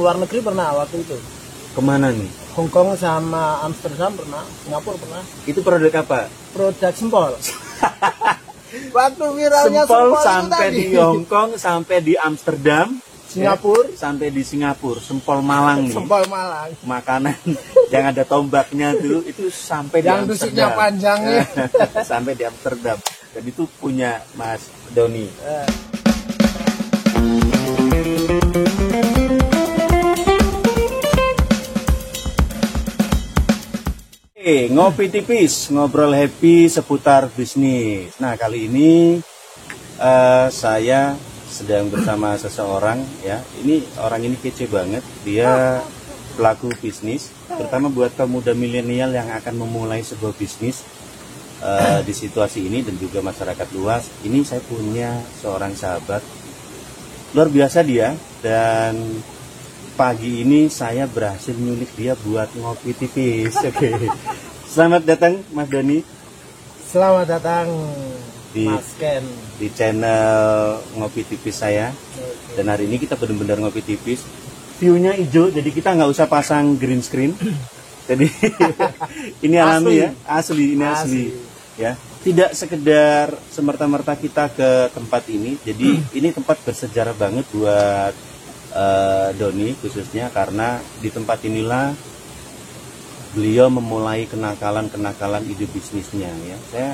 luar negeri pernah waktu itu. Kemana nih? Hong Kong sama Amsterdam pernah, Singapura pernah. Itu produk apa? Produk sempol. Waktu viralnya Sempol itu sampai tadi. di Hong Kong, sampai di Amsterdam, Singapura, ya, sampai di Singapura. Sempol Malang nih. sempol Malang. Makanan yang ada tombaknya dulu itu sampai di Yang dusiknya Amsterdam. panjangnya. Sampai di Amsterdam. Dan itu punya Mas Doni. Ngopi tipis, ngobrol happy seputar bisnis. Nah, kali ini saya sedang bersama seseorang, ya. Ini orang ini kece banget. Dia pelaku bisnis, terutama buat kaum muda milenial yang akan memulai sebuah bisnis di situasi ini dan juga masyarakat luas. Ini saya punya seorang sahabat luar biasa dia, dan pagi ini saya berhasil nyulik dia buat ngopi tipis. Oke. Selamat datang Mas Doni. Selamat datang Di- Mas Ken. Di channel Ngopi Tipis saya. Dan hari ini kita benar-benar ngopi tipis. View-nya hijau, jadi kita nggak usah pasang green screen. Jadi ini alami ya, asli, ini asli. Ya, tidak sekedar semerta-merta kita ke tempat ini. Jadi ini tempat bersejarah banget buat Doni khususnya, karena di tempat inilah beliau memulai kenakalan ide bisnisnya, ya. Saya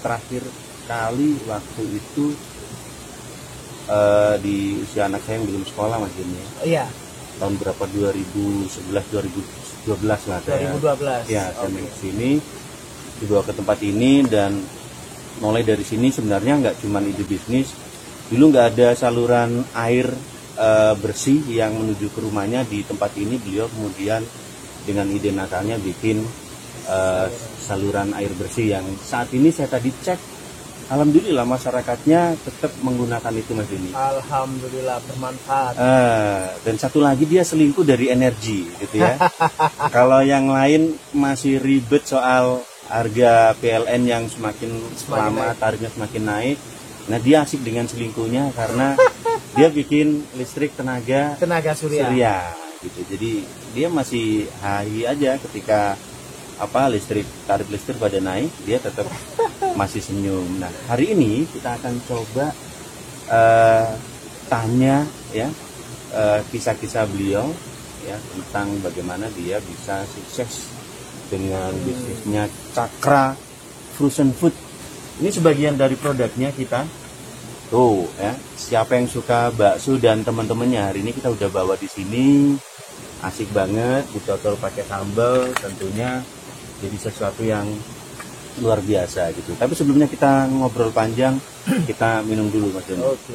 terakhir kali waktu itu di usia anak saya yang belum sekolah, Mas Doni. Iya, Tahun berapa? 2011 2012 lah saya. 2012. Ya, saya main ke sini, dibawa ke tempat ini, dan mulai dari sini sebenarnya nggak cuma ide bisnis. Dulu nggak ada saluran air bersih yang menuju ke rumahnya. Di tempat ini beliau kemudian dengan ide nakalnya bikin saluran air bersih yang saat ini saya tadi cek, alhamdulillah masyarakatnya tetap menggunakan itu, Mas Dini. Alhamdulillah bermanfaat. Dan satu lagi, dia selingkuh dari energi gitu ya. Kalau yang lain masih ribet soal harga PLN yang semakin lama tarifnya semakin naik. Nah, dia asik dengan selingkuhnya karena dia bikin listrik tenaga surya gitu. Jadi dia masih hahi aja ketika tarif listrik pada naik, dia tetap masih senyum. Nah, hari ini kita akan coba tanya ya kisah-kisah beliau ya tentang bagaimana dia bisa sukses dengan bisnisnya Cakra Frozen Food. Ini sebagian dari produknya kita. Tuh ya, siapa yang suka bakso dan teman-temannya, hari ini kita udah bawa di sini. Asik banget, dicocol pakai sambal tentunya, jadi sesuatu yang luar biasa gitu. Tapi sebelumnya kita ngobrol panjang, kita minum dulu, Mas Doni. Oke.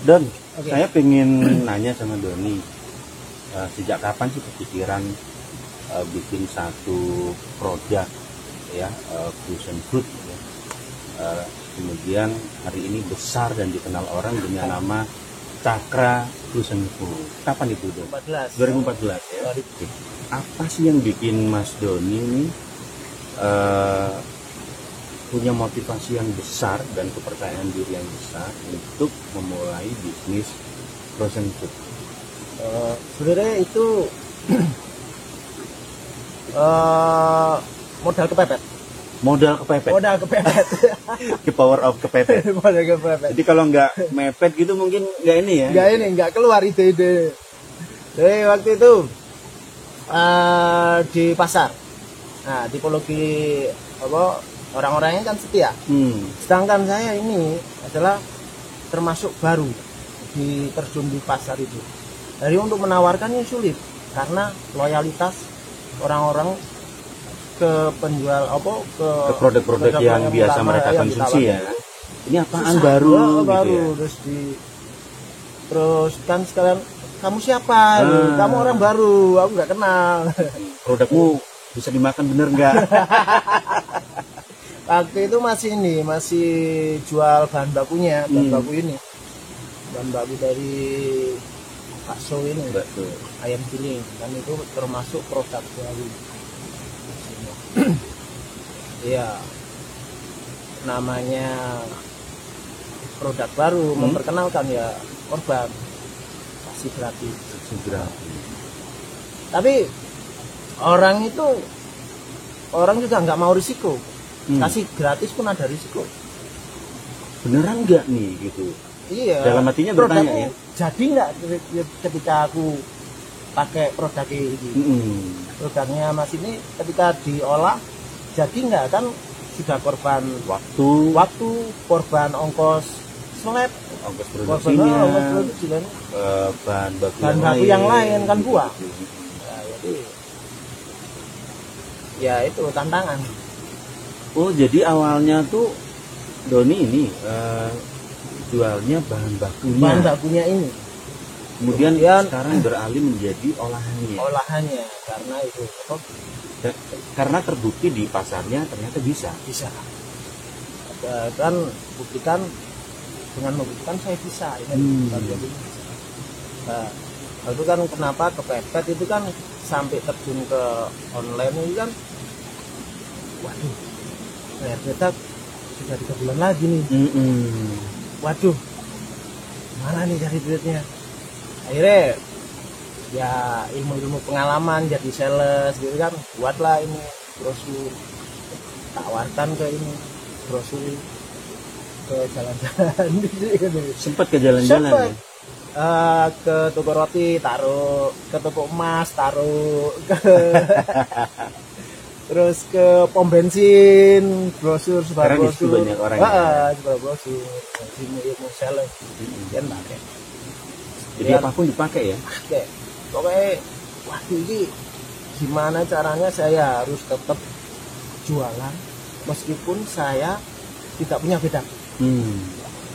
Don, Oke. saya pengen nanya sama Doni, sejak kapan sih kepikiran bikin satu produk ya, frozen food ya. Kemudian hari ini besar dan dikenal orang dengan nama Cakra Frozen Food. Kapan itu, Don? 2014 ya. Oke. Apa sih yang bikin Mas Doni ini punya motivasi yang besar dan kepercayaan diri yang besar untuk memulai bisnis frozen food? Sebenarnya itu modal kepepet. Modal kepepet. The power of kepepet. Modal kepepet. Jadi kalau nggak mepet gitu mungkin nggak ini ya? Nggak keluar ide-ide. Jadi waktu itu di pasar. Nah, tipologi orang-orangnya kan setia. Sedangkan saya ini adalah termasuk baru terjun di pasar itu. Jadi untuk menawarkannya sulit karena loyalitas orang-orang ke penjual ke produk-produk yang biasa mereka konsumsi ya. Ini apaan? Susah, baru gitu baru ya. Terus kan sekalian, kamu siapa? Kamu orang baru, aku nggak kenal. Produkmu bisa dimakan bener nggak? Waktu itu masih jual bahan bakunya, bahan baku ini. Bahan baku dari bakso ini, ayam giling, kan itu termasuk produk baru. Iya. namanya produk baru, memperkenalkan ya korban kasih gratis. Tapi orang juga nggak mau risiko, kasih gratis pun ada risiko. Beneran nggak nih gitu? Iya. Dalam hatinya bertanya ya. Jadi nggak ketika aku pakai produk ini? Produknya Mas ini ketika diolah jadi nggak, kan sudah korban waktu, korban ongkos slab, ongkos produksinya, bahan baku yang lain kan buah. Nah, jadi ya itu tantangan. Oh, jadi awalnya tuh Doni ini jualnya bahan bakunya ini. Kemudian sekarang beralih menjadi olahannya karena itu karena terbukti di pasarnya ternyata bisa kan buktikan dengan membuktikan saya bisa ini. Nah, itu kan kenapa kepepet itu kan sampai terjun ke online ini kan, waduh ternyata sudah 3 bulan lagi nih. Waduh, mana nih cari duitnya? Akhirnya ya ilmu pengalaman jadi sales gitu kan, buatlah ini brosur, tawarkan ke ini brosur ke jalan-jalan. Sempat ke jalan-jalan ya? Ke toko roti taruh, ke toko emas taruh, terus ke pom bensin brosur sebar brosur. Banyak orang ya. Sebar brosur ilmu sales kan pakai. Jadi apapun dipakai ya? Pakai. Pokoknya waduh ini gimana caranya saya harus tetap jualan meskipun saya tidak punya bedak.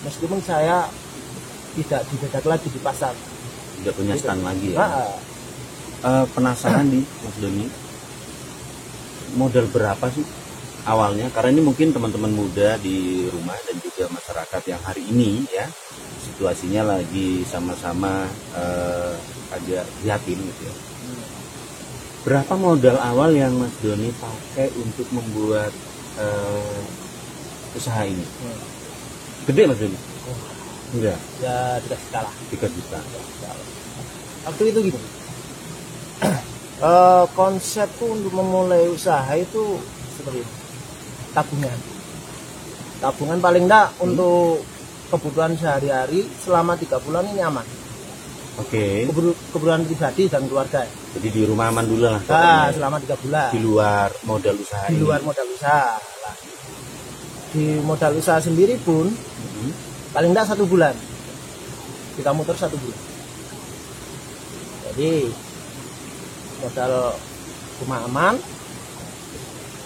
Meskipun saya tidak dibedak lagi di pasar. Tidak punya stand lagi ya? Penasaran nih Mas Doni, modal berapa sih awalnya? Karena ini mungkin teman-teman muda di rumah dan juga masyarakat yang hari ini ya situasinya lagi sama-sama agak prihatin gitu ya. Berapa modal awal yang Mas Doni pakai untuk membuat usaha ini? Gede Mas Doni? Enggak? Ya 3 juta lah. 3 juta. Waktu itu gitu. Konsepku untuk memulai usaha itu seperti itu. Tabungan paling enggak untuk kebutuhan sehari-hari selama 3 bulan ini aman. Oke. Kebutuhan pribadi dan keluarga. Jadi di rumah aman dulu lah. Selama 3 bulan. Di luar modal usaha. Di luar modal usaha. Lah. Di modal usaha sendiri pun paling enggak 1 bulan. Kita muter 1 bulan. Jadi modal rumah aman,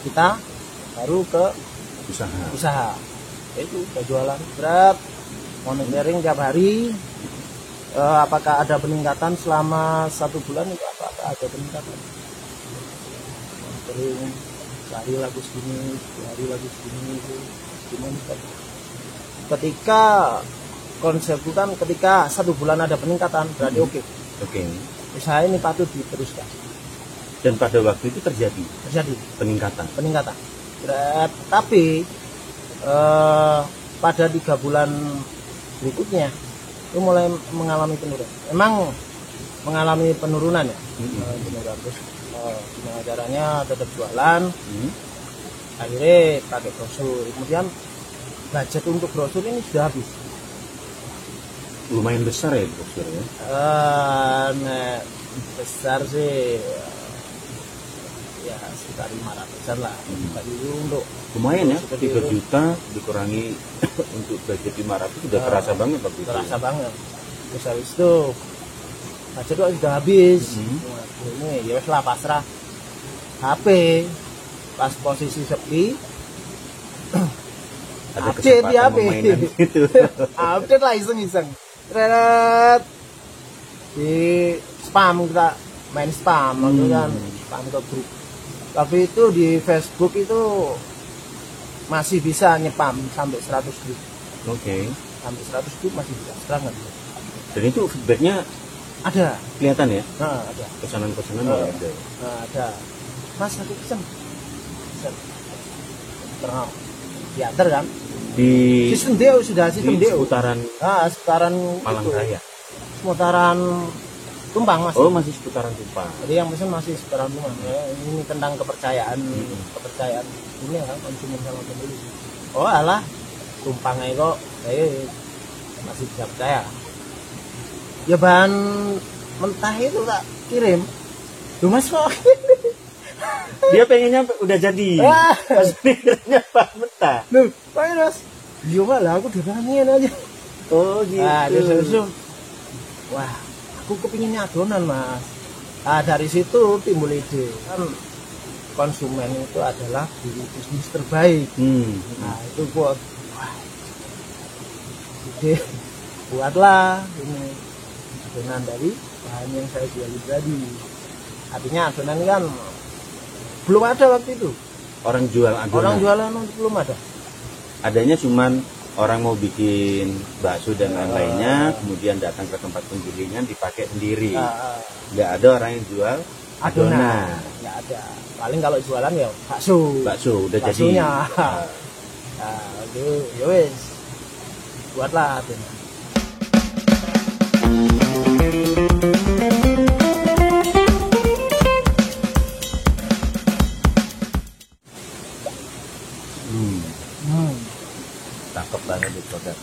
kita baru ke usaha. Itu jualan berat, monitoring tiap hari. Apakah ada peningkatan selama 1 bulan itu? Apakah ada peningkatan? Monitoring sehari lagu segini, 2 hari lagu segini itu dimonitor. Ketika konsep bukan ketika 1 bulan ada peningkatan berarti oke. Usaha ini patut diteruskan. Dan pada waktu itu terjadi peningkatan. Tapi pada 3 bulan berikutnya itu mulai mengalami penurunan. Emang mengalami penurunan ya. Terus gimana caranya tetap jualan. Akhirnya pakai brosur. Kemudian budget untuk brosur ini sudah habis. Lumayan besar ya brosur ya? Besar sih ya sekitar 500-an lah. Untuk lumayan ya, 3 juta dikurangi untuk budget 500 sudah terasa banget waktu itu. Terasa banget. Terus habis itu budget sudah habis. Ini ya lah pasrah. HP pas posisi sepi ada update di HP gitu. Update lah iseng-iseng. Ternyata di spam, kita main spam gitu kan, spam ke grup. Tapi itu di Facebook itu masih bisa nyepam sampai 100 grup. Sampai 100 grup masih bisa, sekarang nggak bisa. Dan itu feedbacknya ada, kelihatan ya? Ada. Pesanan-pesanan ada. Ada. Mas aku pesen. Terang. teater kan. Di Sistem DO sudah sistem DO. seputaran Seputaran Malang itu. Raya. Seputaran Tumpang masih. Oh, masih seputaran Tumpang. Jadi yang pesen masih seputaran Tumpang. Ya, ini tentang kepercayaan ini kan konsumen sama pembeli. Oh alah, Tumpangnya kok saya masih bisa percaya. Ya bahan mentah itu tak kirim. Duh mas kok. Dia pengennya udah jadi. Wah. Pas mikirnya bahan mentah. Loh, Pak Mas. Iya malah aku udah pengen aja. Oh gitu. Nah, disuruh. Wah, aku kepinginnya adonan mas. Nah, dari situ timbul ide kan konsumen itu adalah guru bisnis terbaik. Nah itu buat wah, ide buatlah ini adonan dari bahan yang saya jual tadi. Artinya adonan ini kan belum ada waktu itu. Orang jual adonan. Orang jualan belum ada. Adanya cuman orang mau bikin bakso dan lain-lainnya, kemudian datang ke tempat penggilingan dipakai sendiri. Nggak ada orang yang jual adonan. Nggak ada. Paling kalau jualan ya bakso. Bakso udah Baksonya. jadi. Nah, itu ya wes. Buatlah adonan. Cakep banget itu produk.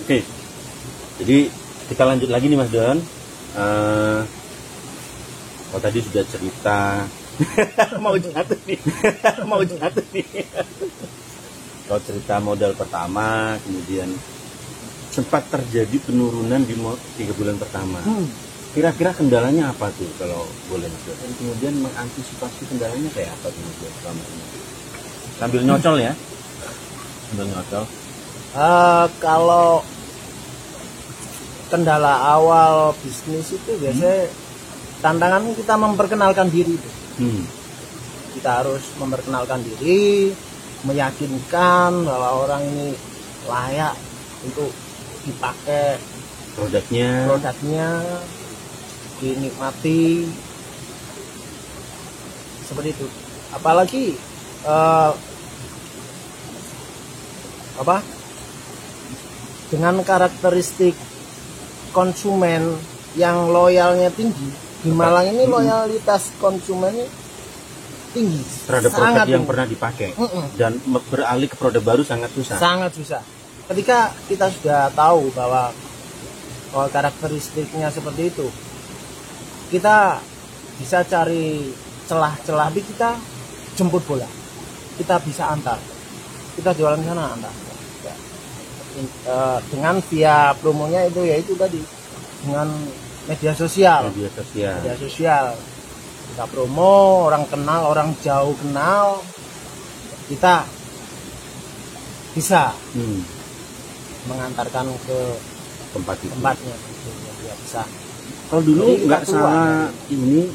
Oke, jadi kita lanjut lagi nih Mas Don. Oh tadi sudah cerita mau jatuh nih, mau jatuh nih. Kalau cerita modal pertama, kemudian sempat terjadi penurunan di 3 bulan pertama. Kira-kira kendalanya apa tuh kalau boleh Mas Don? Dan kemudian mengantisipasi kendalanya kayak apa tuh Mas Don selama ini? Sambil nyocol ya, sambil nyocol. Kalau kendala awal bisnis itu biasanya tantangan kita memperkenalkan diri itu. Kita harus memperkenalkan diri, meyakinkan bahwa orang ini layak untuk dipakai produknya, dinikmati seperti itu. Apalagi dengan karakteristik konsumen yang loyalnya tinggi. Di Malang ini loyalitas konsumennya tinggi terhadap produk yang pernah dipakai dan beralih ke produk baru sangat susah. Ketika kita sudah tahu bahwa karakteristiknya seperti itu, kita bisa cari celah-celah, kita jemput bola, kita bisa antar, kita jualan sana antar ya. Dengan via promonya itu yaitu tadi dengan media sosial kita promo, orang kenal, orang jauh kenal, kita bisa mengantarkan ke tempatnya ya, bisa. Kalau dulu nggak salah ini,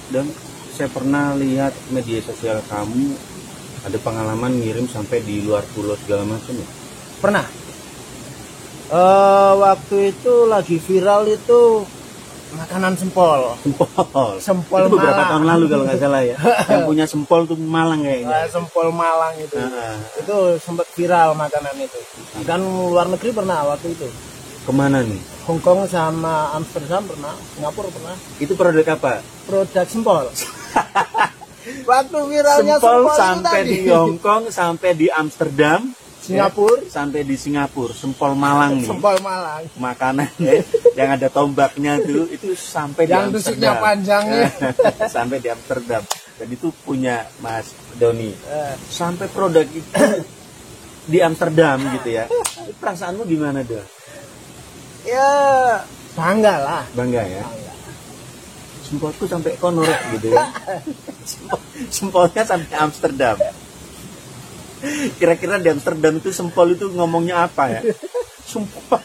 dan saya pernah lihat media sosial kamu ada pengalaman ngirim sampai di luar pulau segala macam ya? Pernah. Waktu itu lagi viral itu makanan sempol. Sempol itu beberapa Malang. tahun lalu kalau nggak salah ya. Yang punya sempol tuh Malang kayaknya. Sempol Malang itu. Itu sempat viral makanan itu. Dan luar negeri pernah waktu itu. Kemana nih? Hong Kong sama Amsterdam pernah, Singapura pernah. Itu produk apa? Produk sempol. Waktu viralnya sempol sempol sampai di Hong Kong, sampai di Amsterdam, Singapura, ya, sampai di Singapura. Sempol Malang nih. Sempol Malang. Makanannya yang ada tombaknya tuh itu sampai yang di Amsterdam. tusuknya panjangnya. Sampai di Amsterdam. Dan itu punya Mas Doni. Sampai produk itu di Amsterdam gitu ya. Perasaanmu gimana, Don? Ya bangga lah. Bangga ya. Sempolku sampai konor gitu ya. Sempolnya sampai Amsterdam. Kira-kira di Amsterdam itu sempol itu ngomongnya apa ya? Sumpah.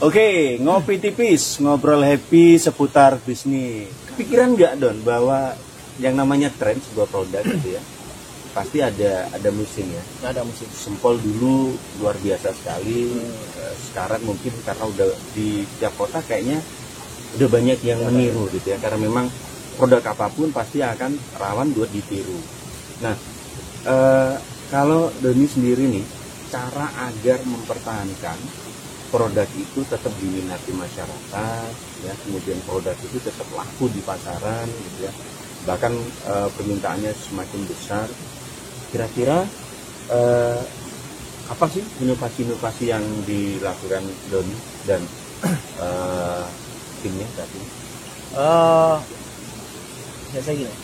Oke, ngopi tipis, ngobrol happy seputar bisnis. Kepikiran nggak Don bahwa yang namanya tren sebuah produk gitu ya, pasti ada musim ya. Nggak ada musim. Sempol dulu luar biasa sekali. Sekarang mungkin karena udah di tiap kota kayaknya udah banyak yang meniru gitu ya, karena memang produk apapun pasti akan rawan buat ditiru. Nah, kalau Doni sendiri nih, cara agar mempertahankan produk itu tetap diminati masyarakat, ya, kemudian produk itu tetap laku di pasaran, gitu ya, bahkan permintaannya semakin besar. Kira-kira apa sih inovasi-inovasi yang dilakukan Doni dan timnya tadi? Biasa gini.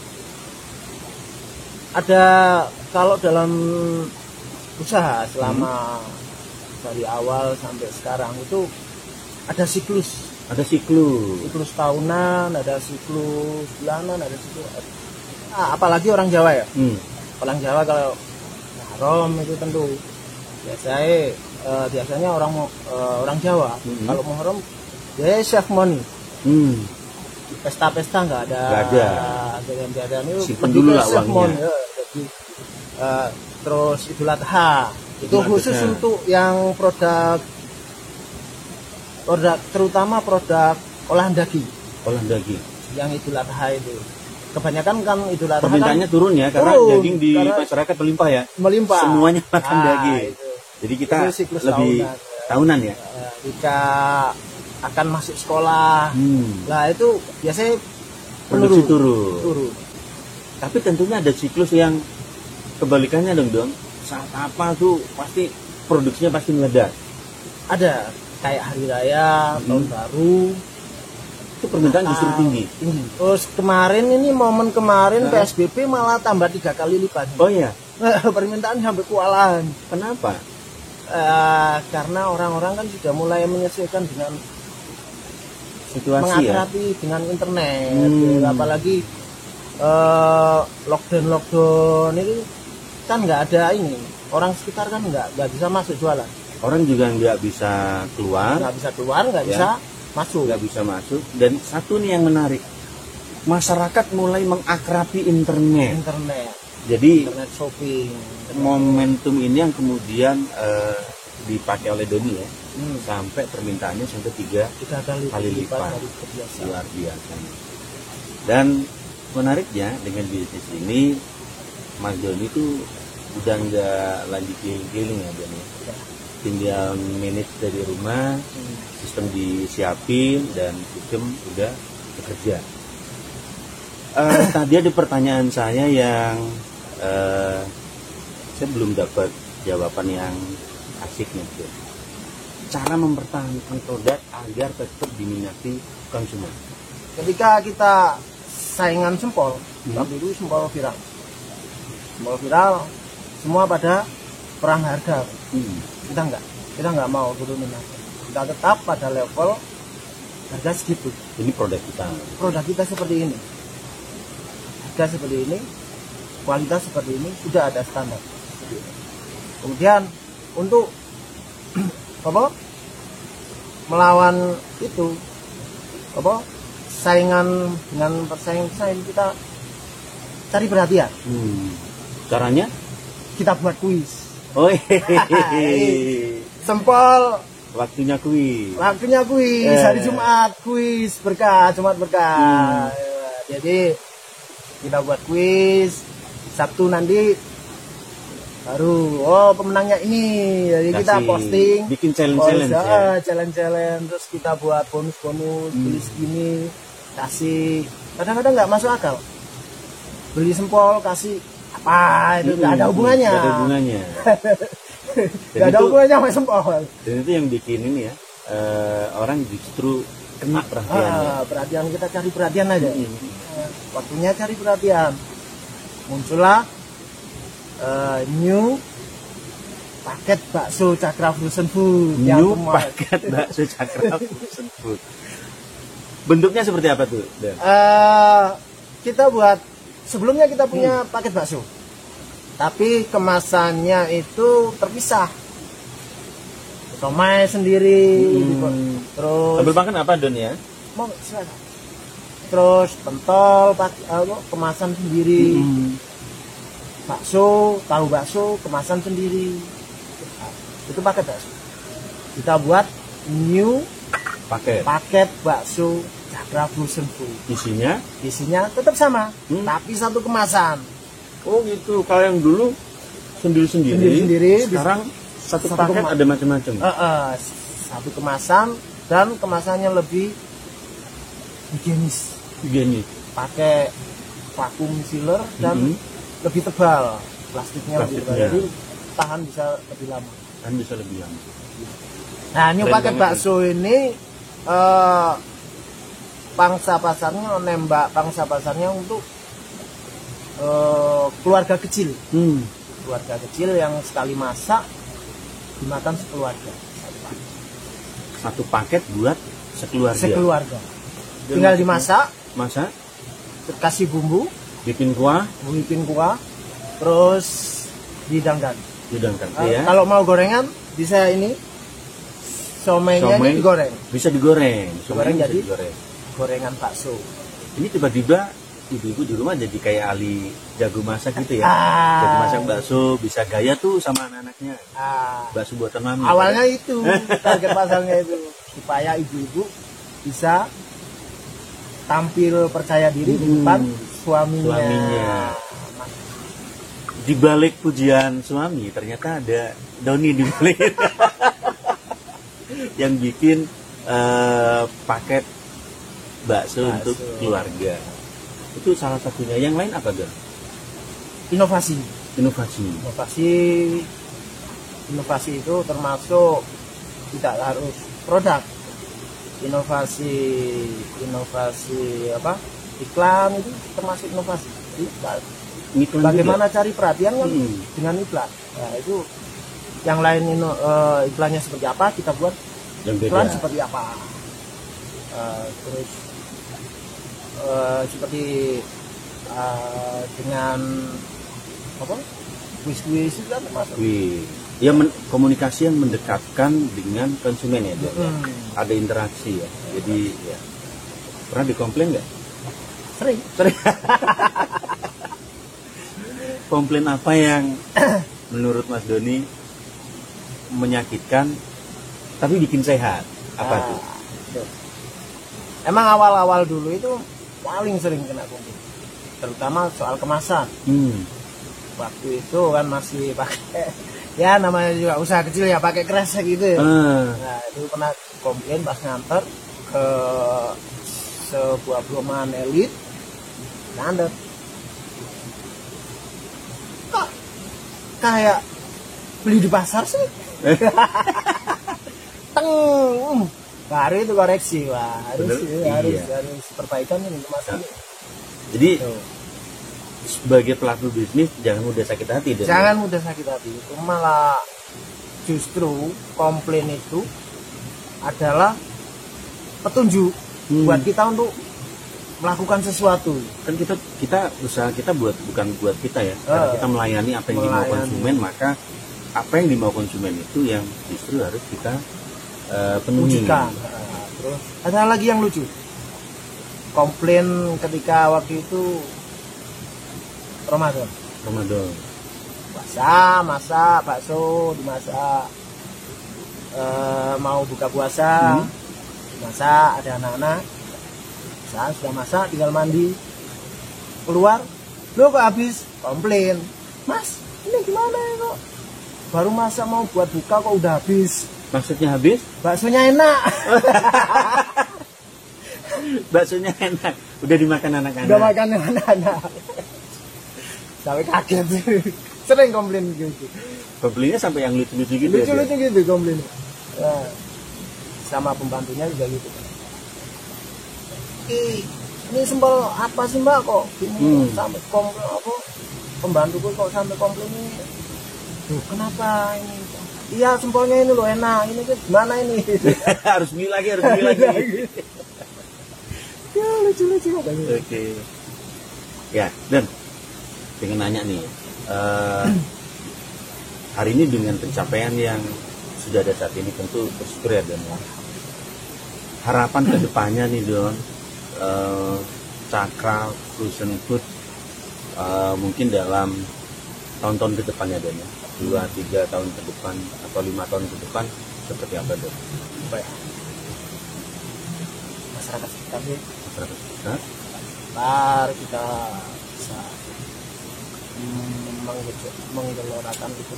Ada kalau dalam usaha selama dari awal sampai sekarang itu ada siklus. Ada siklus Tahunan, ada siklus bulanan, ada siklus. Apalagi orang Jawa ya. Orang Jawa kalau Muharram itu tentu biasanya orang Jawa kalau Muharram ya chef money. Pesta-pesta nggak ada. Itu simpen dulu lah uangnya. Ya. Jadi, terus Idul Adha itu khusus untuk yang produk terutama produk olahan daging. Yang Idul Adha itu kebanyakan kan Idul Adha permintaannya kan turun ya, karena daging di masyarakat melimpah ya. Semuanya makan daging. Itu. Jadi kita siklus lebih tahunan ya. Jika akan masuk sekolah, lah itu biasanya Produksi turun. Tapi tentunya ada siklus yang kebalikannya dong. Saat apa tuh pasti produksinya pasti meledak. Ada kayak hari raya, tahun baru, itu permintaan justru tinggi. Terus momen kemarin PSBB malah tambah 3 kali lipat. Oh iya. Permintaan sampai kewalahan. Kenapa? Karena orang-orang kan sudah mulai menyesuaikan dengan situasi mengakrabi dengan internet. Apalagi lockdown ini kan nggak ada ini, orang sekitar kan nggak bisa masuk jualan. Orang juga nggak bisa keluar, nggak bisa masuk. Dan satu nih yang menarik, masyarakat mulai mengakrabi internet. Jadi internet shopping. Momentum ini yang kemudian dipakai oleh Doni ya, sampai permintaannya sampai 3 kali lipat. Luar biasa. Dan menariknya dengan bisnis ini, Mas Doni itu udah nggak lagi keliling ya Doni. Tinggal manage dari rumah, sistem disiapin dan sistem udah bekerja. Tadi ada pertanyaan saya yang saya belum dapat jawaban yang asiknya. Cara mempertahankan produk agar tetap diminati konsumen. Ketika kita saingan sempol, dulu sempol viral. Semua pada perang harga. Kita nggak mau turunin harga. Kita tetap pada level harga segitu. Ini produk kita seperti ini. Harga seperti ini, kualitas seperti ini, sudah ada standar. Kemudian untuk melawan itu saingan dengan persaing kita cari perhatian. Caranya kita buat kuis. Sempol waktunya kuis hari Jumat, kuis berkah, Jumat berkah. Jadi kita buat kuis, Sabtu nanti baru pemenangnya ini, jadi kita posting, bikin challenge terus kita buat bonus beli segini, kasih. Kadang-kadang nggak masuk akal, beli sempol kasih apa itu, nggak ada hubungannya. Nggak ada hubungannya sama sempol. Dan itu yang bikin ini ya, orang justru kena perhatiannya. Perhatian, kita cari perhatian aja. Waktunya cari perhatian, muncullah new paket bakso Cakra Frozen Food. Bentuknya seperti apa tuh? Kita buat, sebelumnya kita punya paket bakso, tapi kemasannya itu terpisah. Somai sendiri, terus sambil makan apa Don ya? Mau silakan. Terus pentol kemasan sendiri. bakso, tahu bakso kemasan sendiri. Nah, itu paket bakso. Kita buat new paket bakso Cakra Fusion Food. Isinya tetap sama, tapi satu kemasan. Oh gitu. Kalau yang dulu sendiri-sendiri, sekarang satu paket ada macam-macam. Satu kemasan, dan kemasannya lebih higienis. Pakai vakum sealer dan lebih tebal plastiknya. Lebih tebal, jadi tahan bisa lebih lama. Nah, ini paket bakso ini pangsa pasarnya untuk keluarga kecil. Keluarga kecil yang sekali masak dimakan sekeluarga. Satu paket buat sekeluarga. Tinggal dimasak, kasih bumbu, bikin kuah, terus dihidangkan. Ya. Kalau mau gorengan bisa ini somainya ini digoreng. Bisa digoreng. Jadi gorengan bakso. Ini tiba-tiba ibu-ibu di rumah jadi kayak ahli jago masak gitu ya. Jago masak bakso, bisa gaya tuh sama anak-anaknya. Bakso buatan mami. Awalnya itu target pasarnya itu, supaya ibu-ibu bisa tampil percaya diri di depan suaminya. Di balik pujian suami ternyata ada Doni di balik yang bikin paket bakso untuk keluarga. Itu salah satunya. Yang lain apa, Don? Inovasi itu termasuk tidak harus produk. Inovasi apa? Iklan itu termasuk inovasi. Bagaimana cari perhatian kan dengan iklan. Nah, itu yang lain iklannya seperti apa, kita buat iklan seperti apa. Terus seperti dengan apa, kuis itu kan termasuk. Ya, komunikasi yang mendekatkan dengan konsumen ya, ada interaksi ya. Jadi ya, pernah dikomplain nggak? Sering. Komplain apa yang menurut Mas Doni menyakitkan tapi bikin sehat? Apa tuh? Emang awal-awal dulu itu paling sering kena komplain, terutama soal kemasan. Waktu itu kan masih pakai, ya namanya juga usaha kecil ya, pakai kresek gitu ya. Nah, itu pernah komplain pas nganter ke sebuah perumahan elit, nganter kok kayak beli di pasar sih. Baru itu koreksi, harus perbaikan ini kemasan. Jadi sebagai pelaku bisnis jangan mudah sakit hati. Jangan mudah sakit hati. Itu malah justru komplain itu adalah petunjuk buat kita untuk melakukan sesuatu. Kan kita usaha kita bukan buat kita ya. Karena kita melayani apa yang dimau konsumen, maka apa yang dimau konsumen itu yang justru harus kita penuhi. Terus ada lagi yang lucu. Komplain ketika waktu itu Ramadan. Masak bakso dimasak. Mau buka puasa, dimasak, ada anak-anak. Saya sudah masak, tinggal mandi. Keluar, lo kok habis? Komplain. Mas, ini gimana ya kok? Baru masak mau buat buka kok udah habis. Maksudnya habis? Baksonya enak. Baksonya enak. Udah dimakan anak-anak. Udah makan anak-anak. Sampai kaget. Sering komplain gitu. Komplainnya sampai yang lucu-lucu gitu. Lucu-lucu gitu komplain. Nah, sama pembantunya juga gitu. Ini sembel apa sih Mbak kok? Ini sampai komplain apa? Pembantuku kok sampai komplain ini. Duh, kenapa ini? Iya, sempolnya ini loh enak. Ini gimana ini? harus beli lagi. Ya, lucu-lucu. Oke. Ya, dan pengen nanya nih. Hari ini dengan pencapaian yang sudah ada saat ini tentu bersyukur ya Don. Harapan ke depannya nih Don, Cakra Fusion Food mungkin dalam tahun-tahun ke depannya Don ya? 2-3 tahun ke depan atau 5 tahun ke depan seperti apa Don? Apa ya? Masyarakat sekitar sih, Masyarakat sekitar? ntar kita bisa menggelorakan itu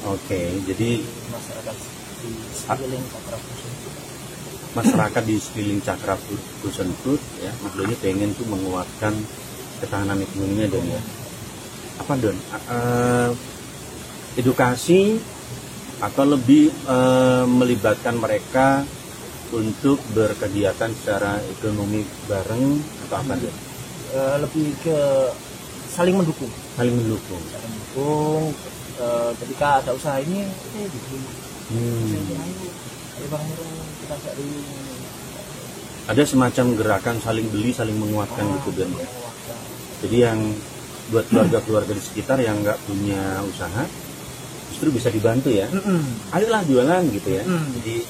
Oke, jadi masyarakat di sekeliling Cakra Dusun. masyarakat di sekeliling Cakra Dusun itu ya, Mas Doni pengen tuh menguatkan ketahanan ekonominya Don ya. Apa Don? Edukasi atau lebih melibatkan mereka untuk berkegiatan secara ekonomi bareng atau apa Don? Lebih ke saling mendukung. Saling mendukung. Saling mendukung. Ketika ada usaha ini, gitu. Ayo bareng-bareng kita cari. Ada semacam gerakan saling beli, saling menguatkan gitu Don ya. Jadi yang buat keluarga-keluarga di sekitar yang nggak punya usaha justru bisa dibantu ya. Ayolah jualan gitu ya.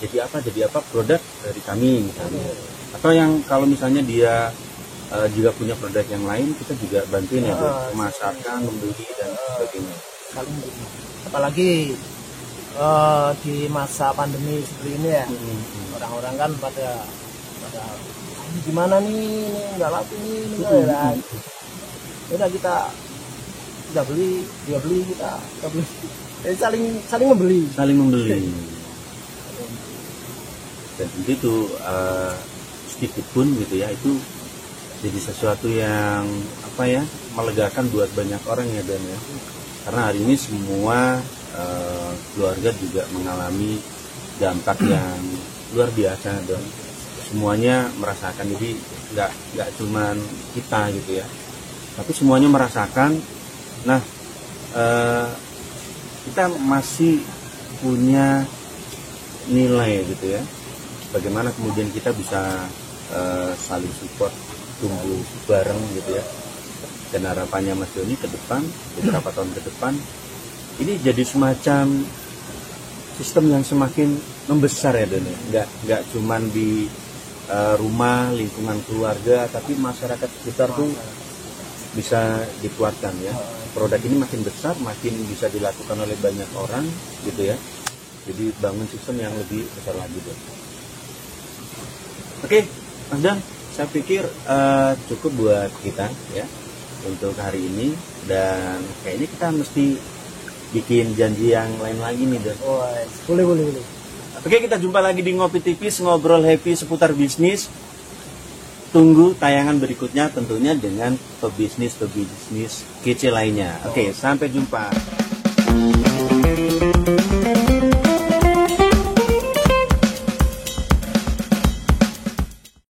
Jadi apa produk dari kami misalnya. Atau yang kalau misalnya dia juga punya produk yang lain, kita juga bantuin ya, memasarkan, membeli dan sebagainya. Saling mendukung. Apalagi di masa pandemi seperti ini ya, orang-orang kan pada ini gimana nih, ini nggak laku nih, ini nggak ada. Udah kita beli, dia beli, kita beli. Jadi saling membeli. Saling membeli. Dan tentu itu sedikit pun gitu ya, itu jadi sesuatu yang apa ya, melegakan buat banyak orang ya Don ya. Karena hari ini semua keluarga juga mengalami dampak yang luar biasa Don. Semuanya merasakan, jadi nggak cuman kita gitu ya, tapi semuanya merasakan. Nah, kita masih punya nilai gitu ya, bagaimana kemudian kita bisa saling support, tumbuh bareng gitu ya. Dan harapannya Mas Doni ke depan, beberapa tahun ke depan, ini jadi semacam sistem yang semakin membesar ya Doni. Nggak cuman di rumah, lingkungan keluarga, tapi masyarakat sekitar tuh bisa dikuatkan ya. Produk ini makin besar, makin bisa dilakukan oleh banyak orang gitu ya. Jadi bangun sistem yang lebih besar lagi Don. Oke, Mas Don, saya pikir cukup buat kita ya untuk hari ini, dan kayaknya kita mesti bikin janji yang lain lagi nih Don. Oh, boleh. Oke, kita jumpa lagi di Ngopi Tipis, ngobrol happy seputar bisnis. Tunggu tayangan berikutnya tentunya dengan pebisnis kece lainnya. Oke, sampai jumpa.